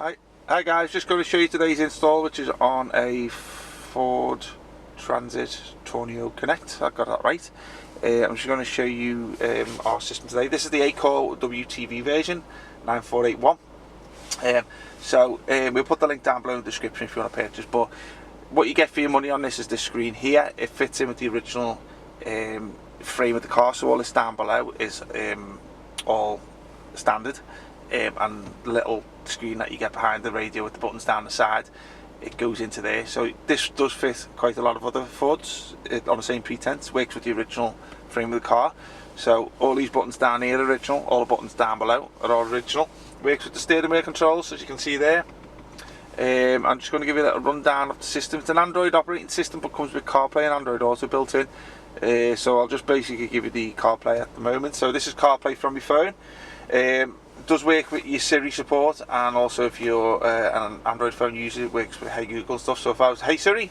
Hi guys, just going to show you today's install, which is on a Ford Transit Tourneo Connect. I got that right. I'm just going to show you our system today. This is the 8-core WTV version 9481. We'll put the link down below in the description if you want to purchase. But what you get for your money on this is this screen here. It fits in with the original frame of the car, so all this down below is all standard. And the little screen that you get behind the radio with the buttons down the side, it goes into there. So this does fit quite a lot of other Fords on the same pretense. Works with the original frame of the car. So all these buttons down here are original, all the buttons down below are all original. Works with the steering wheel controls, as you can see there. I'm just going to give you a little rundown of the system. It's an Android operating system, but comes with CarPlay and Android Auto built in. So I'll just basically give you the CarPlay at the moment. So this is CarPlay from your phone. Does work with your SIRI support, and also if you're an Android phone user, it works with Hey Google stuff. So if I was Hey Siri,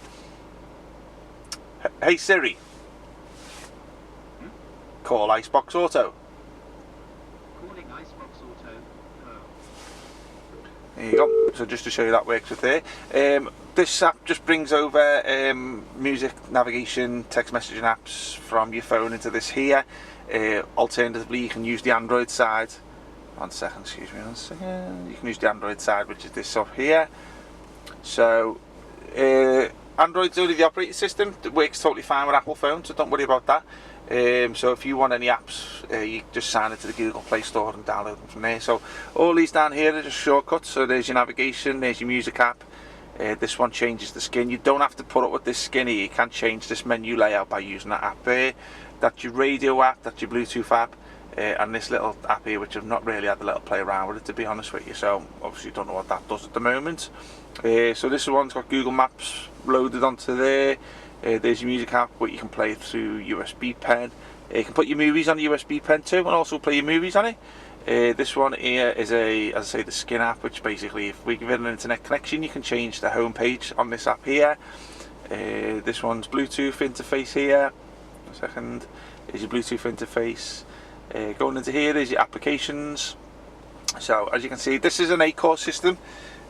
Hey Siri, call Iceboxauto. Calling Iceboxauto. There you go. So just to show you that works with there. This app just brings over music, navigation, text messaging apps from your phone into this here. Alternatively, you can use the Android side. One second, excuse me, 1 second. You can use the Android side, which is this up here. So Android's only the operating system. It works totally fine with Apple phones, so don't worry about that. So if you want any apps, you just sign into the Google Play Store and download them from there. So all these down here are just shortcuts. So there's your navigation, there's your music app. This one changes the skin. You don't have to put up with this skin here. You can change this menu layout by using that app there. That's your radio app, that's your Bluetooth app. And this little app here, which I've not really had a little play around with it, to be honest with you, so obviously don't know what that does at the moment. So this one's got Google Maps loaded onto there. There's your music app, but you can play it through USB pen. You can put your movies on the USB pen too, and also play your movies on it. This one here is as I say, the skin app, which basically, if we give it an internet connection, you can change the home page on this app here. This one's Bluetooth interface here. A second, is your Bluetooth interface. Going into here, there's your applications. So as you can see, this is an 8-core system,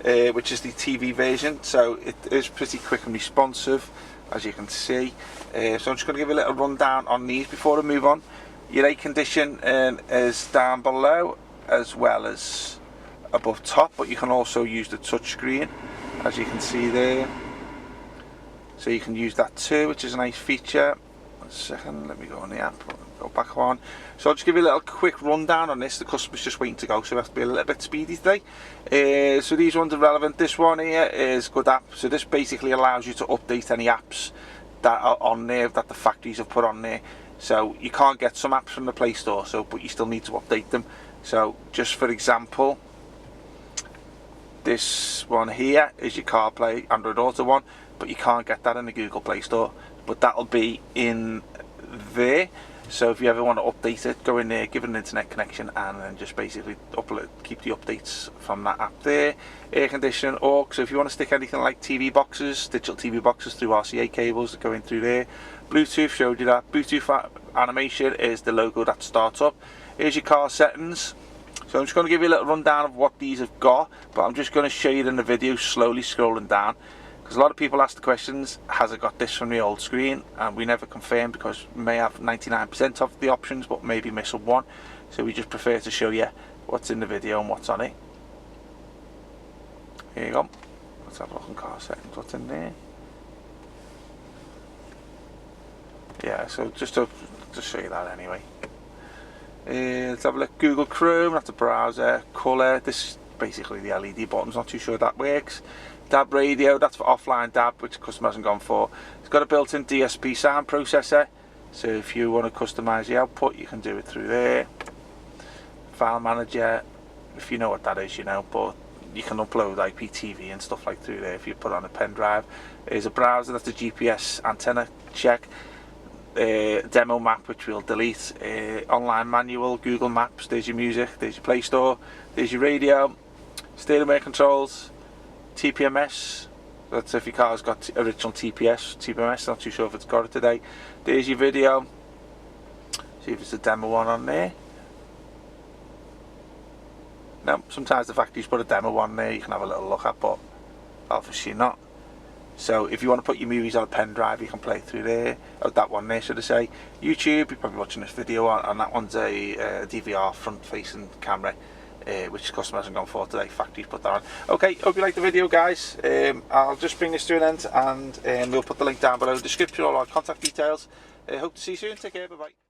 which is the TV version, so it is pretty quick and responsive, as you can see. So I'm just going to give you a little rundown on these before I move on. Your air condition is down below as well as above top, but you can also use the touch screen, as you can see there. So you can use that too, which is a nice feature. 1 second, let me go on the app. Go back on. So I'll just give you a little quick rundown on this. The customer's just waiting to go, so we have to be a little bit speedy today. So these ones are relevant. This one here is Good App. So this basically allows you to update any apps that are on there, that the factories have put on there. So you can't get some apps from the Play Store, but you still need to update them. So just for example, this one here is your CarPlay Android Auto one, but you can't get that in the Google Play Store, but that'll be in there. So if you ever want to update it, go in there, give it an internet connection, and then just basically upload, keep the updates from that app there. Air conditioning, aux, so if you want to stick anything like TV boxes, digital TV boxes through RCA cables that go in through there. Bluetooth, showed you that. Bluetooth animation is the logo that starts up. Here's your car settings. So I'm just going to give you a little rundown of what these have got, but I'm just going to show you it in the video, slowly scrolling down. Because a lot of people ask the questions, has it got this from the old screen? And we never confirm, because we may have 99% of the options, but maybe miss a one. So we just prefer to show you what's in the video and what's on it. Here you go. Let's have a look in car settings, what's in there. Yeah, so just to show you that anyway. Let's have a look. Google Chrome, that's a browser. Colour, this is basically the LED buttons, not too sure that works. DAB radio, that's for offline DAB, which the customer hasn't gone for. It's got a built-in DSP sound processor, so if you want to customise the output, you can do it through there. File manager, if you know what that is, you know, but you can upload IPTV and stuff like through there if you put on a pen drive. There's a browser, that's the GPS antenna check. Demo map, which we'll delete. Online manual, Google Maps, there's your music, there's your Play Store, there's your radio, steering wheel controls, TPMS, that's if your car's got original TPMS, not too sure if it's got it today. There's your video, see if it's a demo one on there. Now, sometimes the factories put a demo one there you can have a little look at, but obviously not. So if you want to put your movies on a pen drive, you can play through there. Oh, that one there, should I say. YouTube, you're probably watching this video on, and that one's a DVR front-facing camera, which customer hasn't gone for today. Factories put that on. Okay, hope you liked the video, guys. I'll just bring this to an end, and we'll put the link down below in the description, all our contact details. Hope to see you soon. Take care. Bye-bye.